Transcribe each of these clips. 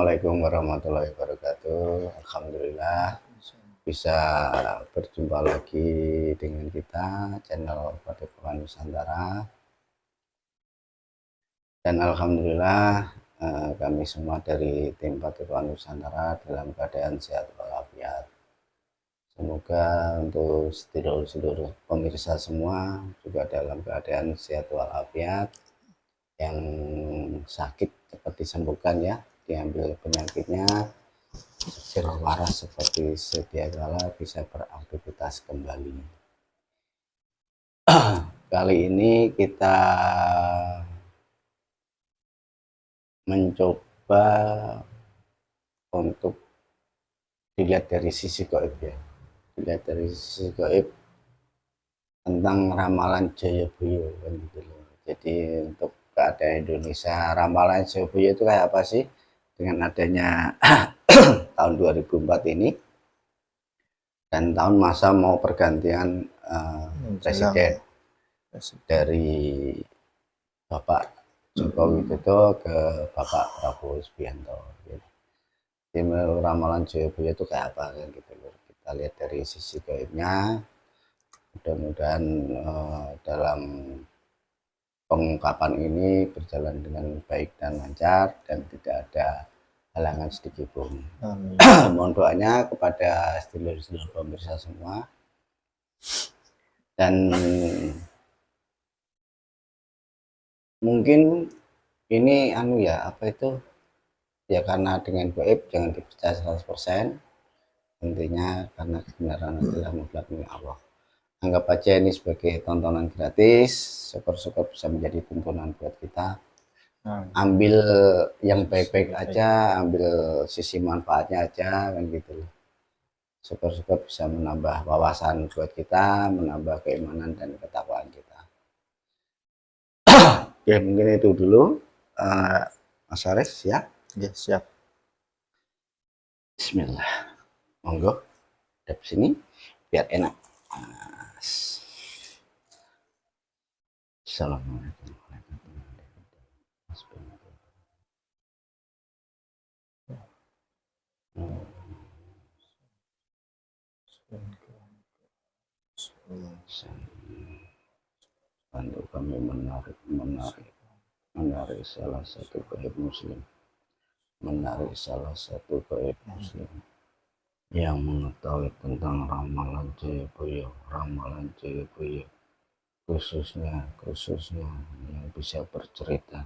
Assalamualaikum warahmatullahi wabarakatuh. Alhamdulillah bisa berjumpa lagi dengan kita channel Padepokan Nusantara. Dan alhamdulillah kami semua dari tim Padepokan Nusantara dalam keadaan sehat walafiat. Semoga untuk seluruh pemirsa semua juga dalam keadaan sehat walafiat, yang sakit cepat disembuhkan ya, diambil penyakitnya segera waras seperti sedia kala bisa beraktivitas kembali. Kali ini kita mencoba untuk dilihat dari sisi gaib ya, dilihat dari sisi gaib tentang ramalan Jayabaya kan gitu loh. Jadi untuk keadaan Indonesia, ramalan Jayabaya itu kayak apa sih dengan adanya tahun 2004 ini dan tahun masa mau pergantian presiden dari Bapak Jokowi Widodo ke Bapak Prabowo Subianto. Jadi ramalan Jayabaya itu kayak apa kan gitu loh. Kita lihat dari sisi gaibnya. Mudah-mudahan dalam pengungkapan ini berjalan dengan baik dan lancar dan tidak ada halangan sedikit pun. Mohon doanya kepada sedulur-sedulur pemirsa semua. Dan mungkin ini ya apa itu ya, karena dengan gaib jangan dipercaya 100%. Intinya karena kebenaran adalah mutlak milik Allah. Anggap aja ini sebagai tontonan gratis, syukur-syukur bisa menjadi tuntunan buat kita. Ambil yang baik-baik aja, ambil sisi manfaatnya aja kan gitu loh. Syukur-syukur bisa menambah wawasan buat kita, menambah keimanan dan ketakwaan kita. Ya mungkin itu dulu, Mas Aris ya. Ya siap. Bismillah, monggo hadap sini biar enak. Assalamualaikum. Bantu kami menarik salah satu gaib muslim, yang mengetahui tentang ramalan Jayabaya, khususnya yang bisa bercerita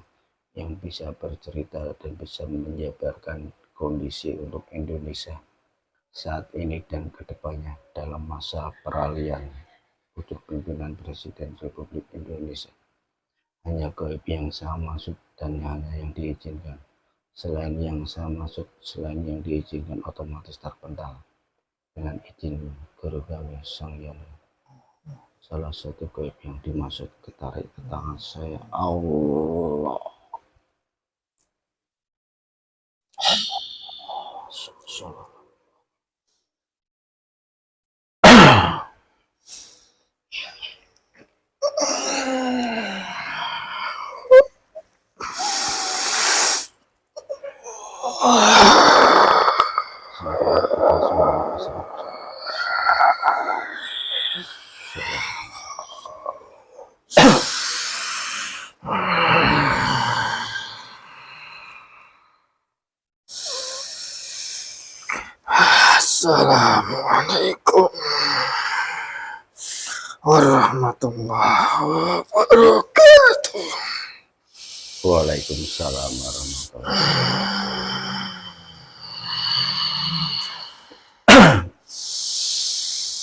dan bisa menjabarkan kondisi untuk Indonesia saat ini dan kedepannya dalam masa peralihan pucuk pimpinan Presiden Republik Indonesia. Hanya gaib yang saya maksud dan hanya yang diizinkan. Selain yang saya maksud, selain yang diizinkan otomatis terpental dengan izin guru kami Sang Hyang. Salah satu gaib yang dimaksud ketarik ke tangan saya. Allah. Assalamualaikum warahmatullahi wabarakatuh. Waalaikumsalam warahmatullahi wabarakatuh.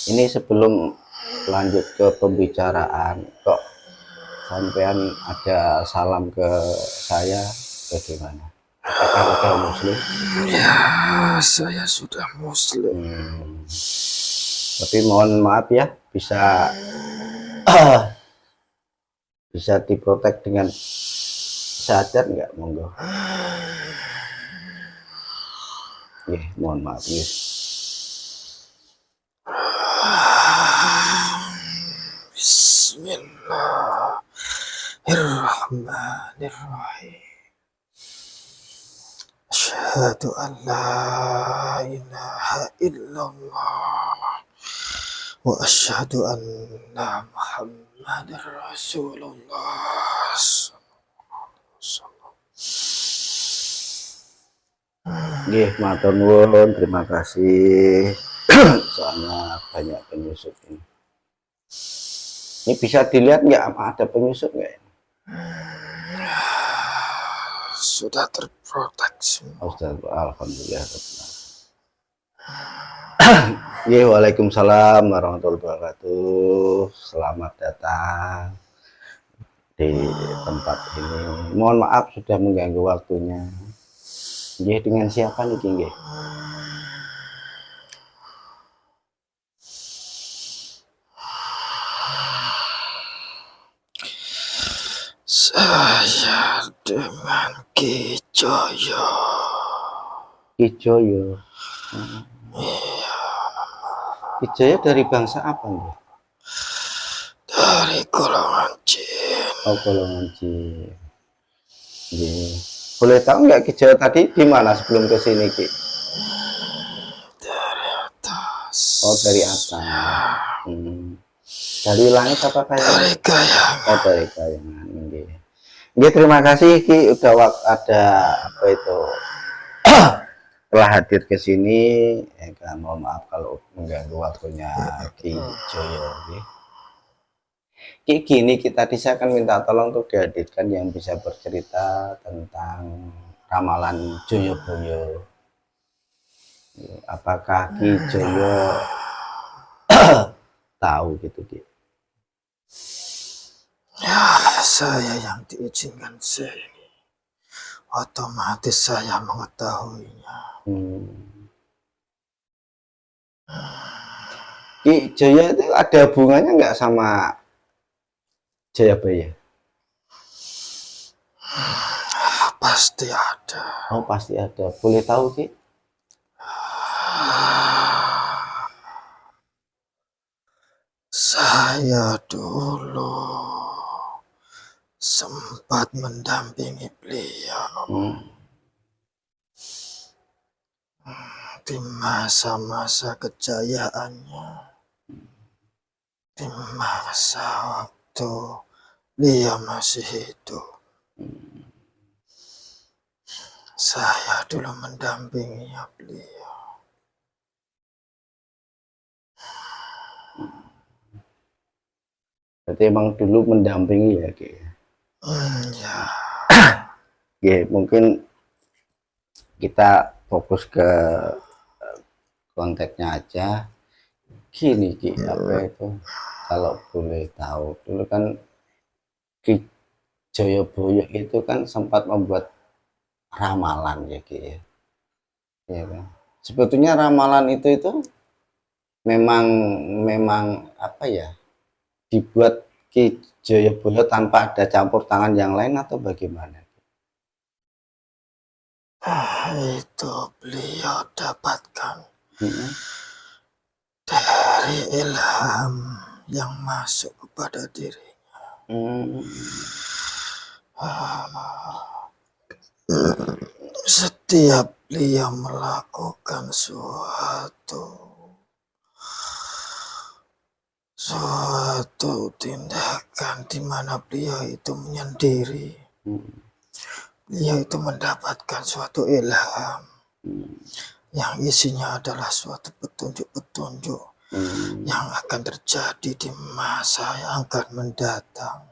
Ini sebelum lanjut ke pembicaraan, kok sampean ada salam ke saya bagaimana? Apakah udah muslim? Ya, saya sudah muslim. Tapi mohon maaf ya, bisa diprotek dengan syahadat nggak, monggo? Mohon maaf ya. Bismillahirrahmanirrahim. Asyhadu an la ilaha illallah wa asyhadu anna Muhammadar Rasulullah. Nggih, matur nuwun, terima kasih. Soalnya banyak penyusup ini. Ini bisa dilihat nggak apa ada penyusup nggak? Sudah terproteksi. Alhamdulillah. Ya, waalaikumsalam warahmatullahi wabarakatuh. Selamat datang di tempat ini. Mohon maaf sudah mengganggu waktunya. Ya, dengan siapa nih, Nggih? Saya dengan Ki Joyo. Ki Joyo. Ki Joyo dari bangsa apa, Nggih? Dari golongan jin. Oh, golongan jin. Nggih. Boleh tahu nggak Ki Joyo tadi di mana sebelum ke sini, Ki? Dari atas. Oh, dari atas. Dari langit apa kayak? Dari kayangan. Oh, dari kayangan. Nggih. Nggih, terima kasih Ki udah ada apa itu telah hadir ke sini. Ya kan, mohon maaf kalau mengganggu waktunya Ki Joyo. Nggih. Ki, gini kita akan minta tolong untuk dihadirkan yang bisa bercerita tentang ramalan Joyoboyo. Apakah Ki Joyo tahu gitu, Ki? Ya, saya yang diizinkan sini. Otomatis saya mengetahuinya. Ki Joyo itu ada hubungannya nggak sama Jayabaya? Pasti ada. Oh, pasti ada. Boleh tahu, Ki? Saya dulu sempat mendampingi beliau di masa-masa kejayaannya, di masa waktu beliau masih hidup. Saya dulu mendampingi beliau. Berarti emang dulu mendampingi ya, Ki? Ya. Ya, mungkin kita fokus ke konteksnya aja. Gini, Ki, apa itu? Kalau boleh tahu, dulu kan Ki Joyoboyo itu kan sempat membuat ramalan ya, Ki, ya. Ya kan? Sebetulnya ramalan itu memang apa ya? Dibuat Ki Joyoboyo tanpa ada campur tangan yang lain atau bagaimana? Itu beliau dapatkan dari ilham yang masuk kepada dirinya. Setiap beliau melakukan suatu tindakan di mana beliau itu menyendiri, beliau itu mendapatkan suatu ilham yang isinya adalah suatu petunjuk-petunjuk yang akan terjadi di masa yang akan mendatang.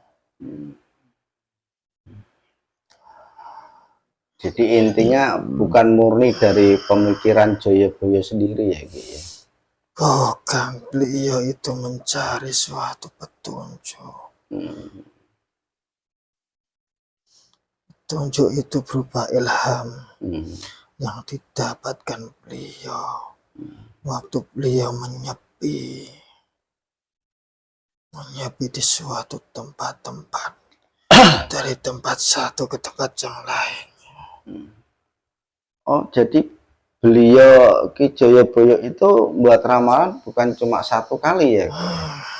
Jadi intinya bukan murni dari pemikiran Joyoboyo sendiri ya, Ki, ya? Bukan, beliau itu mencari suatu petunjuk. Petunjuk itu berupa ilham yang didapatkan beliau waktu beliau menyepi di suatu tempat-tempat, dari tempat satu ke tempat yang lain. Oh, jadi beliau Ki Joyoboyo itu buat ramalan bukan cuma satu kali ya?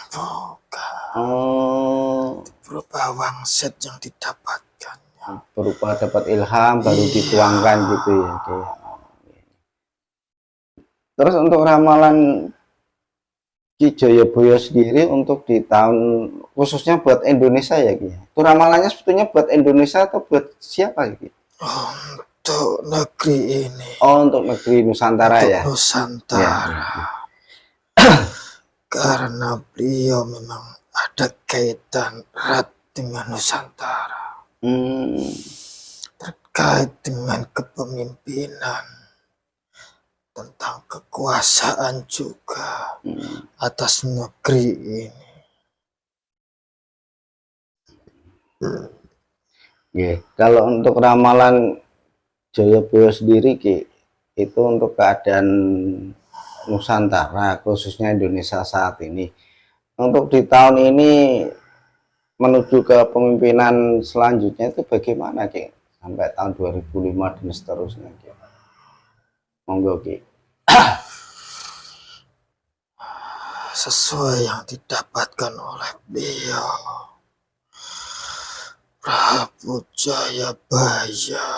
Bukan. Oh. Berupa wangsit yang didapatkannya. berupa dapat ilham baru Iya. dituangkan gitu ya Ki. Terus untuk ramalan Ki Jayabaya sendiri untuk di tahun khususnya buat Indonesia ya Ki. Itu ramalannya sebetulnya buat Indonesia atau buat siapa Ki? Untuk negeri ini, Oh, untuk negeri Nusantara untuk ya. Ya, Nusantara. ya. Karena beliau memang ada kaitan erat dengan Nusantara, terkait dengan kepemimpinan, tentang kekuasaan juga atas negeri ini. Ya, kalau untuk ramalan Jayabaya sendiri Ki, itu untuk keadaan Nusantara khususnya Indonesia saat ini. Untuk di tahun ini menuju ke pemimpinan selanjutnya itu bagaimana Ki? Sampai tahun 2005 dan seterusnya Ki. Monggo Ki. Sesuai yang didapatkan oleh beliau, Prabu Jayabaya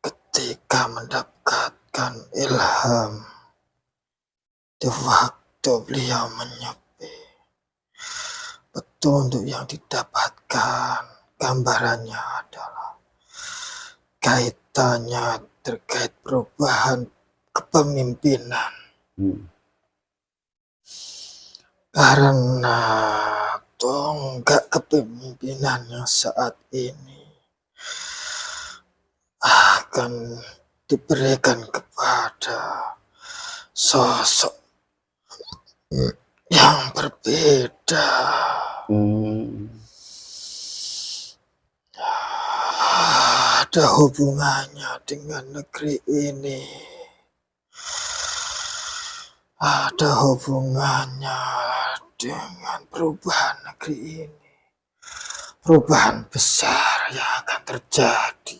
ketika mendapatkan ilham di waktu beliau menyepi, petunjuk yang didapatkan gambarannya adalah kaitannya terkait perubahan kepemimpinan. Karena tonggak kepemimpinan yang saat ini akan diberikan kepada sosok yang berbeda. Ada hubungannya dengan negeri ini. Ada hubungannya dengan perubahan negeri ini. Perubahan besar yang akan terjadi.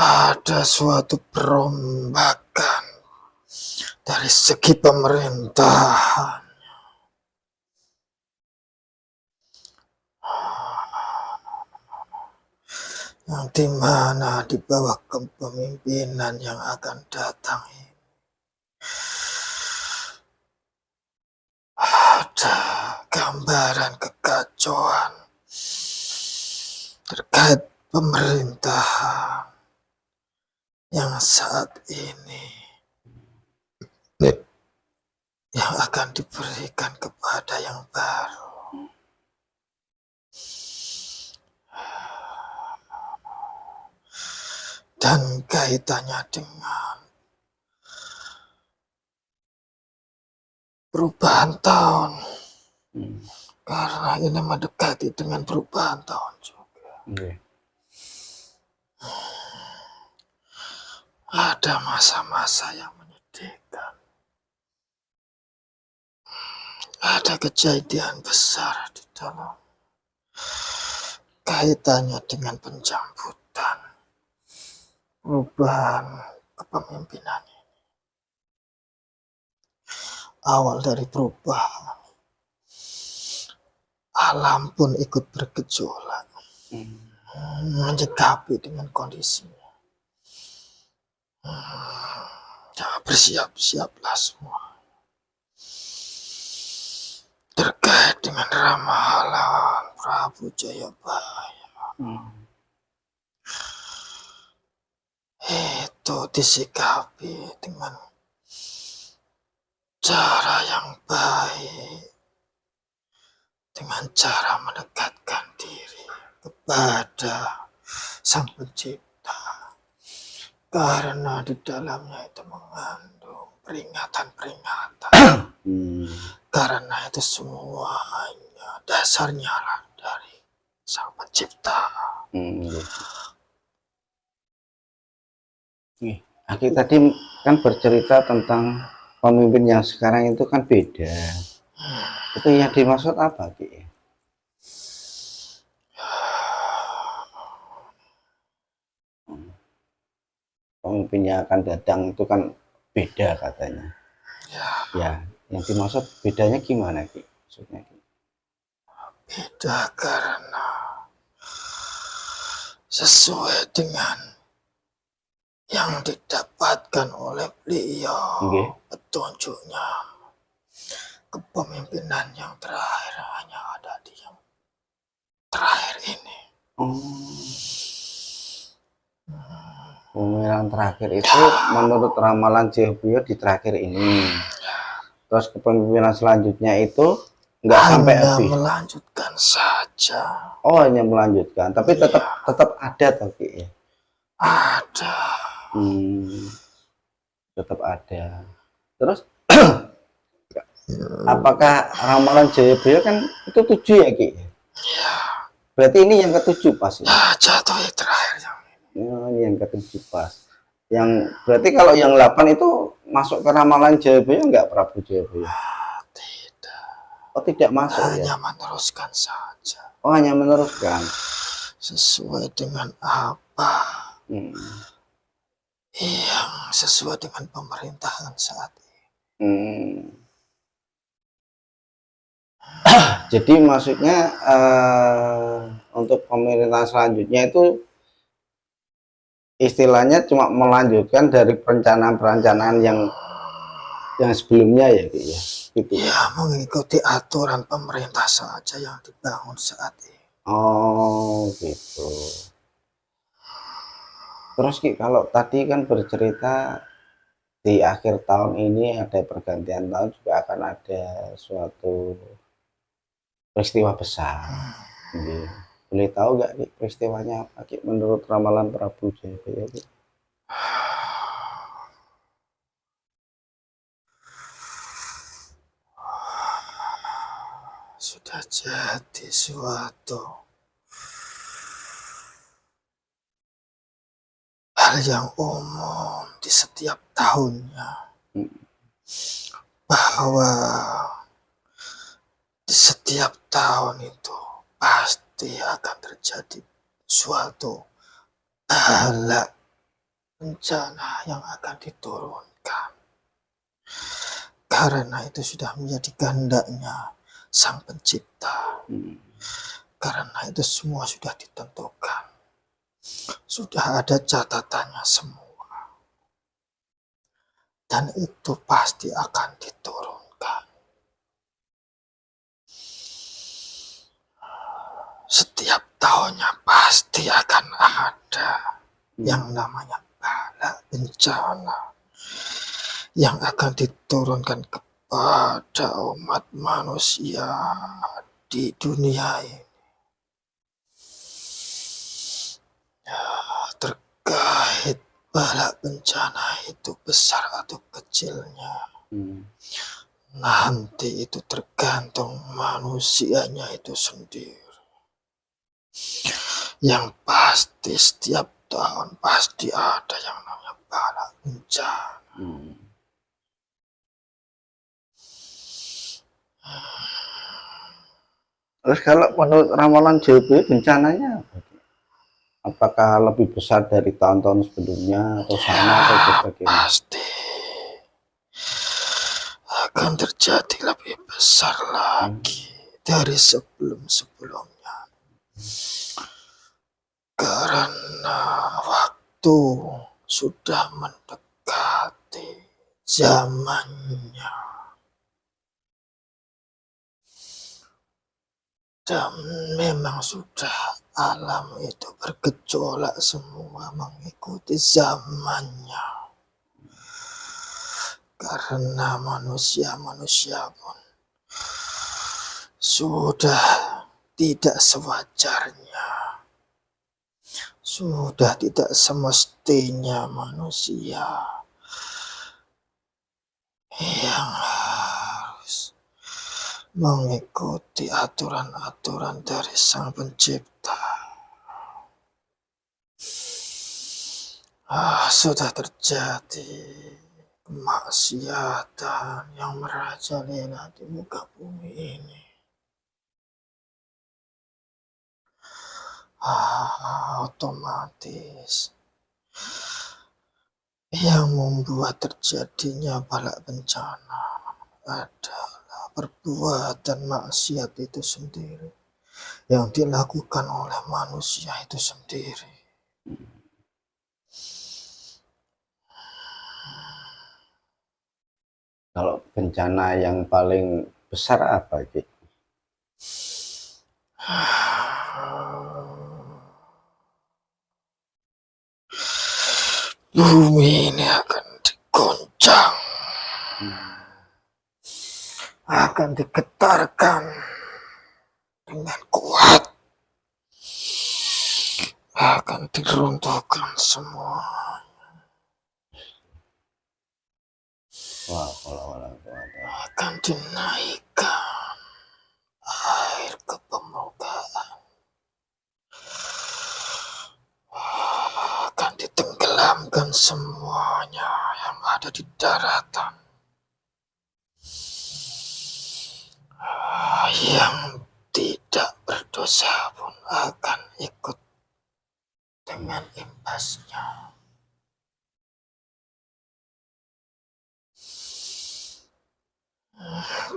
Ada suatu perombakan dari segi pemerintahan. Yang dimana di bawah kepemimpinan yang akan datang ini ada gambaran kekacauan terkait pemerintahan yang saat ini yang akan diberikan kepada yang baru. Dan kaitannya dengan perubahan tahun, karena ini mendekati dengan perubahan tahun juga. Ada masa-masa yang menyedihkan, ada kejadian besar di dalam kaitannya dengan penjambutan perubahan kepemimpinan ini. Awal dari perubahan, alam pun ikut bergejolak, menyikapi dengan kondisinya. Bersiap-siaplah semua terkait dengan ramalan Prabu Jayabaya. Itu disikapi dengan cara yang baik, dengan cara mendekatkan diri kepada Sang Pencipta, karena di dalamnya itu mengandung peringatan-peringatan. Karena itu semuanya dasarnya lah dari Sang Pencipta. Aki tadi kan bercerita tentang pemimpin yang sekarang itu kan beda. Itu yang dimaksud apa Ki? Pemimpin yang akan datang itu kan beda katanya. Ya, yang dimaksud bedanya gimana Ki? Maksudnya Ki? Beda karena sesuai dengan yang didapatkan oleh beliau. Nggih. Petunjuknya, kepemimpinan yang terakhir hanya ada di yang terakhir ini. Pemilihan terakhir itu menurut ramalan Jehuyo di terakhir ini. Terus kepemimpinan selanjutnya itu nggak sampai Hanya habis. melanjutkan saja. Oh, hanya melanjutkan, tapi tetap ada tapi ya. Ada. Tetap ada. Terus apakah ramalan Jayabaya kan itu 7 ya Ki? Ya. Berarti ini yang ke-7 pas ya? Ya, jatuh yang terakhir yang ini. Ini yang ke-7 pas. Yang berarti kalau yang 8 itu masuk ke ramalan Jayabaya enggak, Prabu Jayabaya? Tidak. Oh, tidak masuk. Hanya Ya? meneruskan saja. Oh, hanya meneruskan. Sesuai dengan apa yang sesuai dengan pemerintahan saat ini. Jadi maksudnya untuk pemerintahan selanjutnya itu istilahnya cuma melanjutkan dari perencanaan-perencanaan yang sebelumnya ya Ki ya. Gitu. Ya, mengikuti aturan pemerintah saja yang dibangun saat ini. Oh, gitu. Terus Ki, kalau tadi kan bercerita di akhir tahun ini ada pergantian tahun, juga akan ada suatu peristiwa besar. Boleh tahu nggak Ki, peristiwanya apa Ki, menurut ramalan Prabu Jayabaya Ki? Sudah jadi suatu hal yang umum di setiap tahunnya, bahwa di setiap tahun itu pasti akan terjadi suatu bala bencana yang akan diturunkan. Karena itu sudah menjadi kehendaknya Sang Pencipta. Karena itu semua sudah ditentukan. Sudah ada catatannya semua. Dan itu pasti akan diturunkan. Setiap tahunnya pasti akan ada yang namanya bala bencana yang akan diturunkan kepada umat manusia di dunia ini. Ya, terkait bala bencana itu besar atau kecilnya, nanti itu tergantung manusianya itu sendiri. Yang pasti setiap tahun pasti ada yang namanya bala bencana. Terus kalau menurut ramalan Jayabaya bencananya apa? Apakah lebih besar dari tahun-tahun sebelumnya atau sama atau bagaimana? Pasti akan terjadi lebih besar lagi dari sebelum-sebelumnya. Karena waktu sudah mendekati zamannya. Dan memang sudah alam itu bergejolak semua mengikuti zamannya. Karena manusia-manusia pun sudah tidak sewajarnya. Sudah tidak semestinya manusia yang harus mengikuti aturan-aturan dari Sang Pencipta. Sudah terjadi kemaksiatan yang merajalela di muka bumi ini. Otomatis yang membuat terjadinya bala bencana adalah perbuatan maksiat itu sendiri yang dilakukan oleh manusia itu sendiri. Kalau bencana yang paling besar apa, Ki? Bumi ini akan diguncang, akan digetarkan dengan kuat, akan diruntuhkan semua. Wah, kalau Akan dinaikkan air ke permukaan, akan ditenggelamkan semuanya yang ada di daratan. Yang tidak berdosa pun akan ikut dengan imbasnya.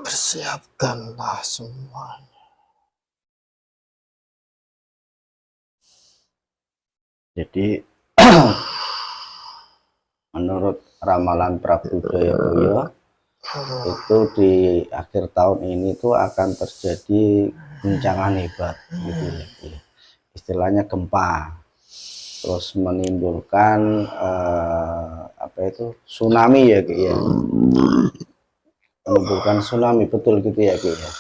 Bersiapkanlah semuanya. jadi menurut ramalan Prabu Jayabaya itu di akhir tahun ini tuh akan terjadi guncangan hebat gitu ya, Ki. Istilahnya gempa, terus menimbulkan apa itu tsunami ya, Ki, ya. Menimbulkan tsunami, betul gitu ya, Ki, ya.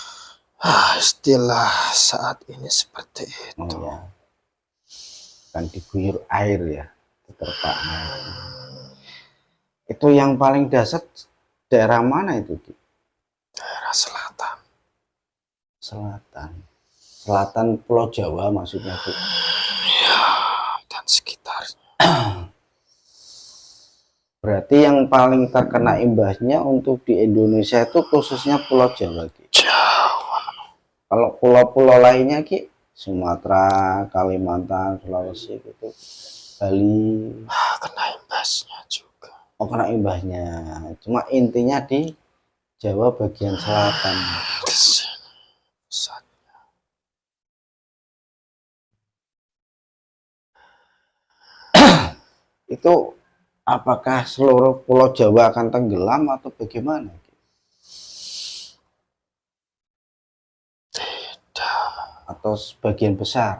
Istilah saat ini seperti Oh itu. ya, kan diguyur air ya, diterpa air. Itu yang paling dasar daerah mana itu, Ki? Daerah selatan. Selatan Pulau Jawa maksudnya, Ki. Ya, dan sekitarnya. Berarti yang paling terkena imbasnya untuk di Indonesia itu khususnya Pulau Jawa, Ki. Jawa. Kalau pulau-pulau lainnya, Ki, Sumatera, Kalimantan, Sulawesi gitu, Bali, Kena imbasnya juga. oh kena imbasnya. Cuma intinya di Jawa bagian selatan. Di sini pusatnya. Itu apakah seluruh Pulau Jawa akan tenggelam atau bagaimana, Ki? Tidak. Atau sebagian besar?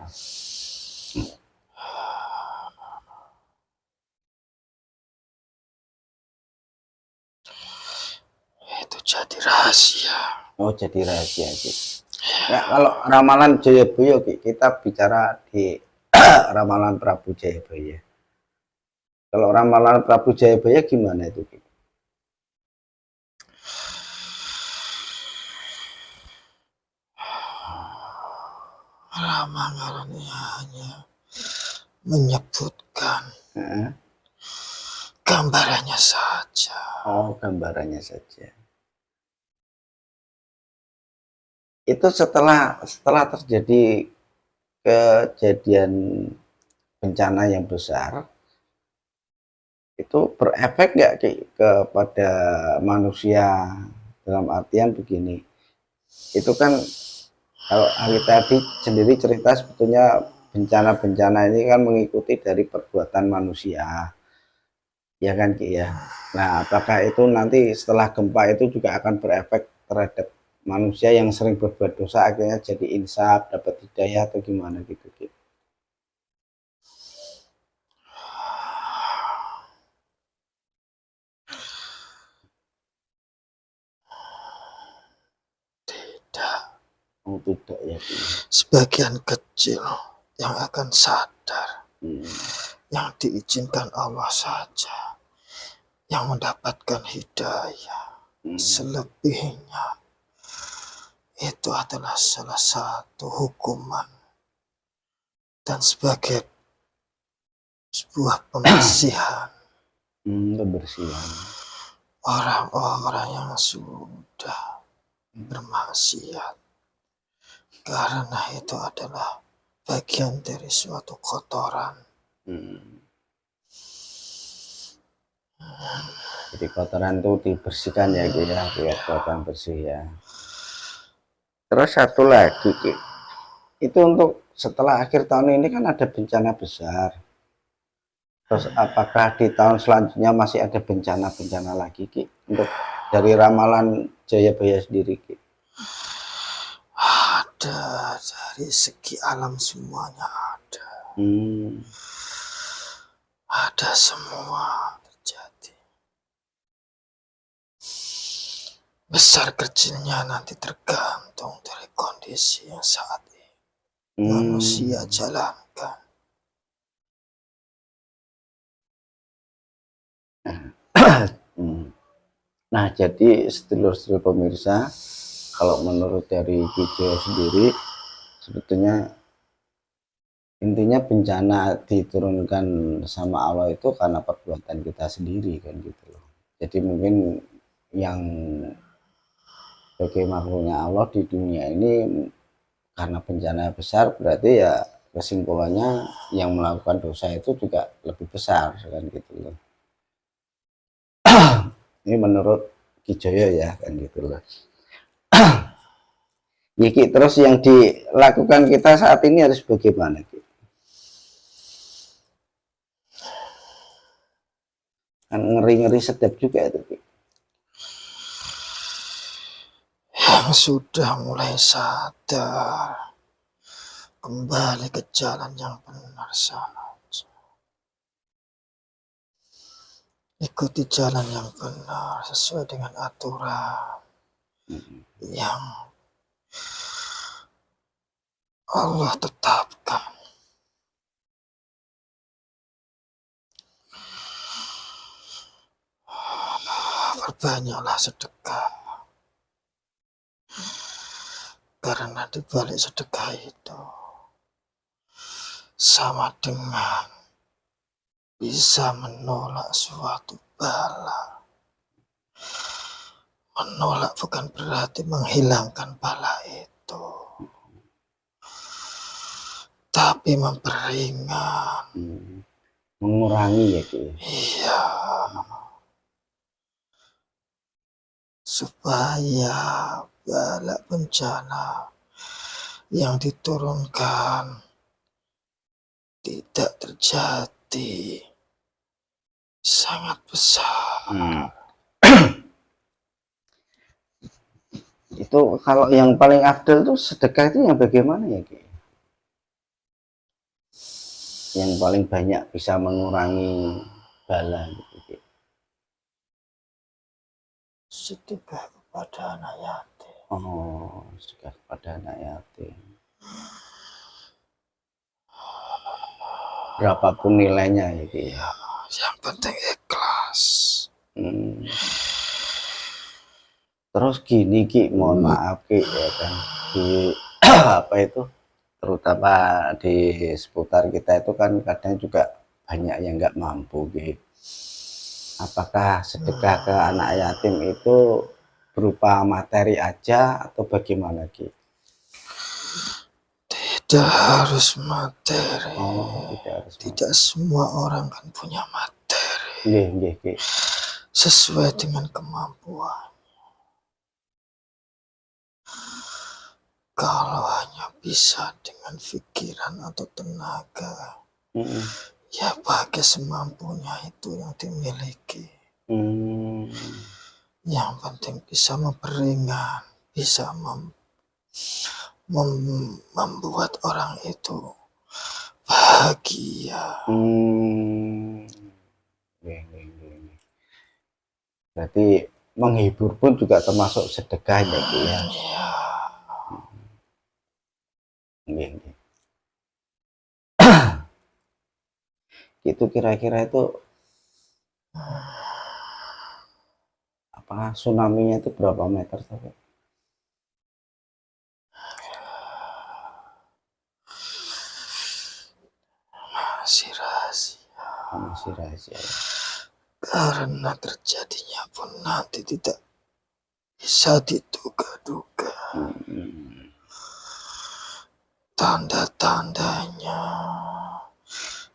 Itu jadi rahasia. Oh, jadi rahasia, Ki. Ya, kalau ramalan Jayabaya, Ki, kita bicara di ramalan Prabu Jayabaya. Kalau ramalan Prabu Jayabaya gimana itu, Ki? Ramalannya hanya menyebutkan Heeh. gambarannya saja. Oh, gambarannya saja. Itu setelah terjadi kejadian bencana yang besar, itu berefek nggak, Ki, kepada manusia, dalam artian begini, itu kan kalau hari tadi sendiri cerita sebetulnya bencana-bencana ini kan mengikuti dari perbuatan manusia, ya kan, Ki, ya. Nah, apakah itu nanti setelah gempa itu juga akan berefek terhadap manusia yang sering berbuat dosa akhirnya jadi insaf, dapat hidayah atau gimana gitu, Ki? Tidak. Oh, tidak ya, Ki. Sebagian kecil yang akan sadar, Hmm. yang diizinkan Allah saja, yang mendapatkan hidayah. Selebihnya itu adalah salah satu hukuman dan sebagai sebuah pembersihan Kebersihan. orang-orang yang sudah bermaksiat, karena itu adalah bagian dari suatu kotoran. Jadi kotoran itu dibersihkan ya, Ki, ya, biar kelihatan bersih ya. Terus satu lagi, Ki, itu untuk setelah akhir tahun ini kan ada bencana besar. Terus apakah di tahun selanjutnya masih ada bencana-bencana lagi, Ki? Untuk dari ramalan Jayabaya sendiri, Ki? Ada, dari segi alam semuanya ada. Ada semua terjadi. Besar kecilnya nanti tergantung dari kondisi yang saat ini manusia jalankan. Nah, jadi sedulur-sedulur pemirsa, kalau menurut dari Kijo sendiri, sebetulnya intinya bencana diturunkan sama Allah itu karena perbuatan kita sendiri kan gitu loh. Jadi mungkin yang sebagai makhluknya Allah di dunia ini karena bencana besar, berarti ya kesimpulannya yang melakukan dosa itu juga lebih besar kan gitu loh. Ini menurut Kijoyo ya kan gitu loh. Ki, terus yang dilakukan kita saat ini harus bagaimana, Ki? Kan ngeri-ngeri sedap juga itu, Ki. Yang sudah mulai sadar kembali ke jalan yang benar saja. Ikuti jalan yang benar sesuai dengan aturan yang Allah tetapkan. Perbanyaklah sedekah, karena di balik sedekah itu sama dengan bisa menolak suatu bala. Menolak bukan berarti menghilangkan bala itu, tapi memperingan. Mengurangi ya, Ki. Iya, supaya bala bencana yang diturunkan tidak terjadi sangat besar. Itu kalau yang paling afdal tuh sedekah itu yang bagaimana ya, Ki? Yang paling banyak bisa mengurangi bala gitu, Ki. Sedekah kepada anak yatim. Oh, sedekah kepada anak yatim. Berapapun nilainya ya, Ki. Ya, yang penting ikhlas. Terus gini, Ki, mohon maaf, Ki, ya kan, di apa itu, terutama di seputar kita itu kan kadang juga banyak yang nggak mampu, Ki. Apakah sedekah ke anak yatim itu berupa materi aja atau bagaimana, Ki? Tidak harus materi. Oh, tidak harus Tidak materi. semua orang kan punya materi. Nggih, nggih, Ki. Sesuai dengan kemampuan. Kalau hanya bisa dengan pikiran atau tenaga, ya pakai semampunya itu yang dimiliki. Yang penting bisa memperingan, bisa membuat orang itu bahagia. Berarti menghibur pun juga termasuk sedekah ya, Ki, ya. Ya, Itu kira-kira itu apa tsunami-nya itu berapa meter sampai? masih rahasia. Masih rahasia ya. Karena terjadinya pun nanti tidak bisa diduga-duga. Tanda-tandanya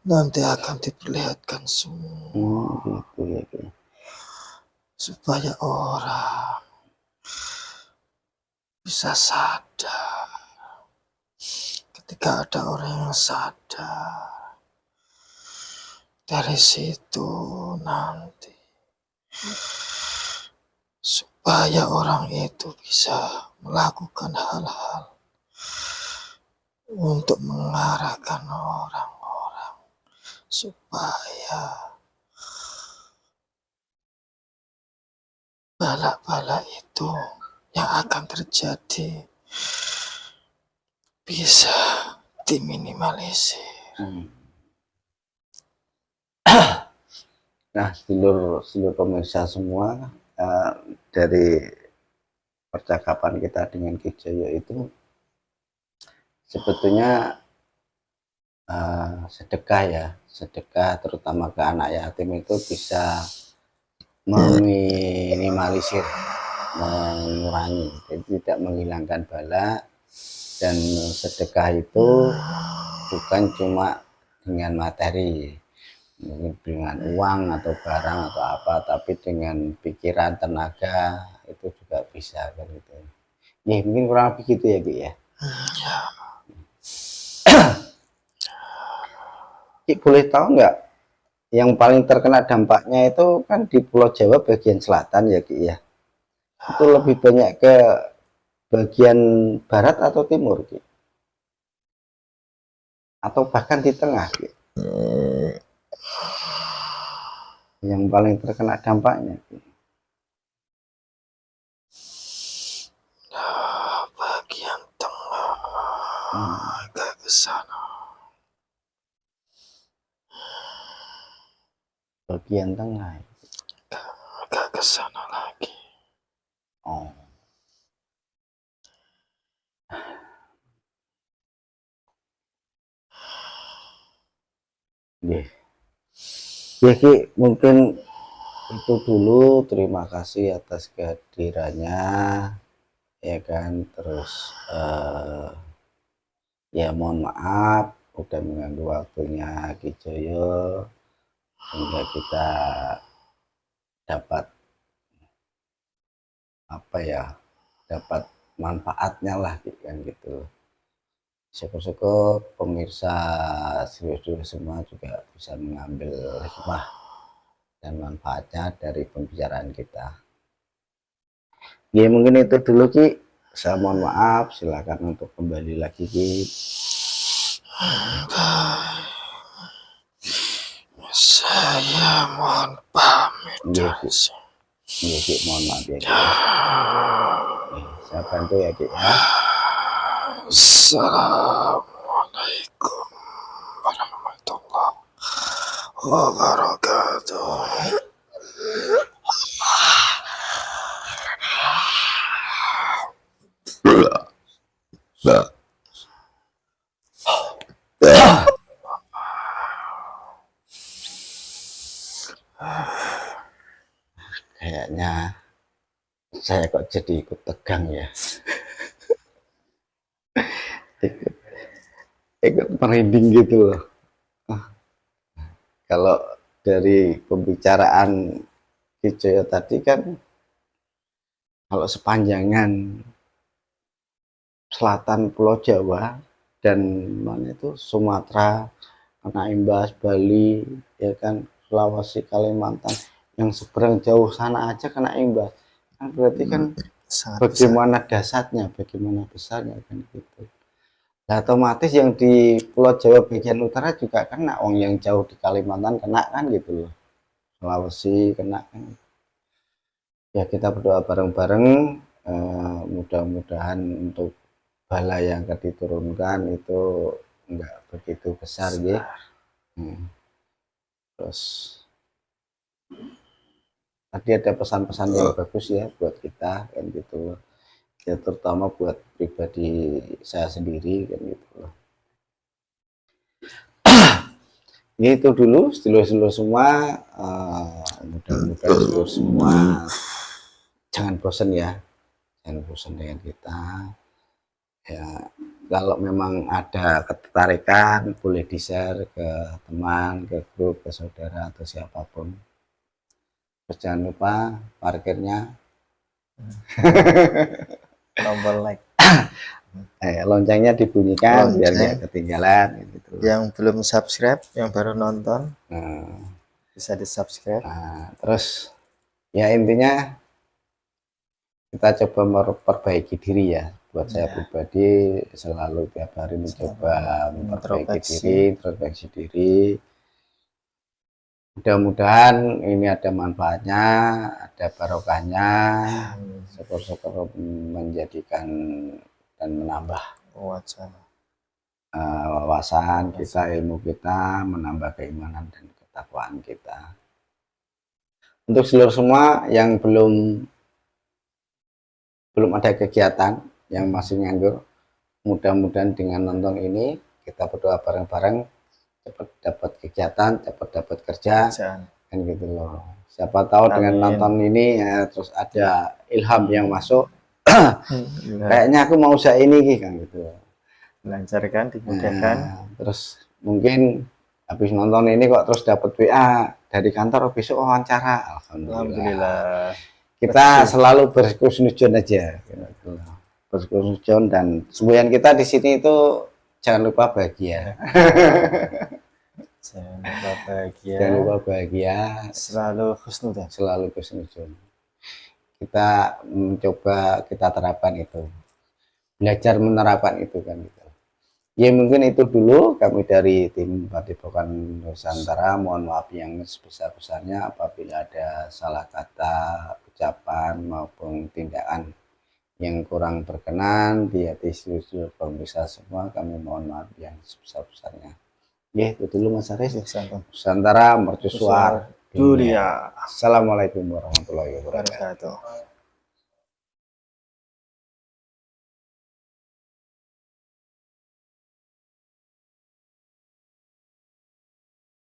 nanti akan diperlihatkan semua. Gitu ya, Ki. Supaya orang bisa sadar. Ketika ada orang yang sadar, Dari situ nanti supaya orang itu bisa melakukan hal-hal untuk mengarahkan orang-orang supaya bala-bala itu yang akan terjadi bisa diminimalisir. Nah, seluruh pemirsa semua, dari percakapan kita dengan Ki Joyo itu sebetulnya sedekah terutama ke anak yatim itu bisa meminimalisir, mengurangi, jadi tidak menghilangkan bala. Dan sedekah itu bukan cuma dengan materi, mungkin dengan uang atau barang atau apa, tapi dengan pikiran, tenaga itu juga bisa kan gitu. Ya mungkin kurang lebih gitu ya Ki ya. Ki boleh tahu nggak yang paling terkena dampaknya itu kan di Pulau Jawa bagian selatan ya Ki ya. Itu lebih banyak ke bagian barat atau timur Ki? Atau bahkan di tengah Ki? Yang paling terkena dampaknya Ki? Bagian tengah agak ke sana. Bagian tengah. Agak ke sana lagi. Oh. Ya Ki, mungkin itu dulu. Terima kasih atas kehadirannya ya kan. Terus ya mohon maaf udah mengganggu waktunya Ki Joyo, sehingga kita dapat apa ya, dapat manfaatnya lah kan gitu. Syukur-syukur pemirsa serius semua juga bisa mengambil hikmah dan manfaatnya dari pembicaraan kita. Ya mungkin itu dulu Ki, saya mohon maaf, silakan untuk kembali lagi Ki. Saya mohon pamit. Iya Ki, mohon maaf ya Ki. Saya bantu ya Ki ya. Assalamualaikum warahmatullahi wabarakatuh. Kayaknya saya kok jadi ikut tegang ya. ikut merinding gitu loh. Kalau dari pembicaraan Ki Joyo tadi kan, kalau sepanjangan selatan Pulau Jawa dan mana itu Sumatera kena imbas, Bali ya kan, Sulawesi, Kalimantan, yang seberang jauh sana aja kena imbas kan, berarti kan bagaimana dasarnya, bagaimana besarnya kan gitu. Nah, otomatis yang di Pulau Jawa bagian utara juga kena, wong yang jauh di Kalimantan kena kan gitu loh, Sulawesi kena kan. Ya kita berdoa bareng-bareng, mudah-mudahan untuk bala yang akan diturunkan itu enggak begitu besar ya. Terus tadi ada pesan-pesan yang bagus ya buat kita kan gitu loh. Ya terutama buat pribadi saya sendiri kan gitu loh. Ya itu dulu sedulur-sedulur semua, mudah-mudahan sedulur semua jangan bosan ya, jangan bosan dengan kita ya. Kalau memang ada ketertarikan boleh di-share ke teman, ke grup, ke saudara atau siapapun. Terus jangan lupa parkirnya tombol like. Loncengnya dibunyikan biar Lonceng. nggak ketinggalan gitu. Yang belum subscribe, yang baru nonton Nah, bisa di subscribe. terus ya intinya kita coba memperbaiki diri ya. Buat saya pribadi selalu tiap hari mencoba memperbaiki diri, introspeksi diri. Mudah-mudahan ini ada manfaatnya, ada barokahnya, syukur-syukur menjadikan dan menambah wawasan kita, ilmu kita, menambah keimanan dan ketakwaan kita. Untuk seluruh semua yang belum ada kegiatan, yang masih nganggur, mudah-mudahan dengan nonton ini kita berdoa bareng-bareng cepat dapat kegiatan, cepat dapat kerja, kan gitu loh. Siapa tahu dengan nonton ini ya, terus ada ilham yang masuk, kayaknya aku mau usaha ini kan gitu. Lancarkan, dimudahkan. Terus mungkin habis nonton ini kok terus dapat WA dari kantor, besok wawancara. Alhamdulillah. Kita selalu berhusnuzon aja, berhusnuzon, dan semboyan kita di sini itu jangan lupa bahagia. Jangan lupa bahagia. Jangan lupa bahagia. Selalu husnuzon. Selalu husnuzon. Kita mencoba kita terapkan itu, belajar menerapkan itu kan gitu. Ya mungkin itu dulu kami dari tim Padepokan Nusantara. Mohon maaf yang sebesar-besarnya apabila ada salah kata, ucapan maupun tindakan yang kurang berkenan di hati seluruh pemirsa semua. Kami mohon maaf yang sebesar-besarnya. Ya itu dulu Mas Aris. Nusantara mercusuar dunia. Assalamualaikum warahmatullahi wabarakatuh.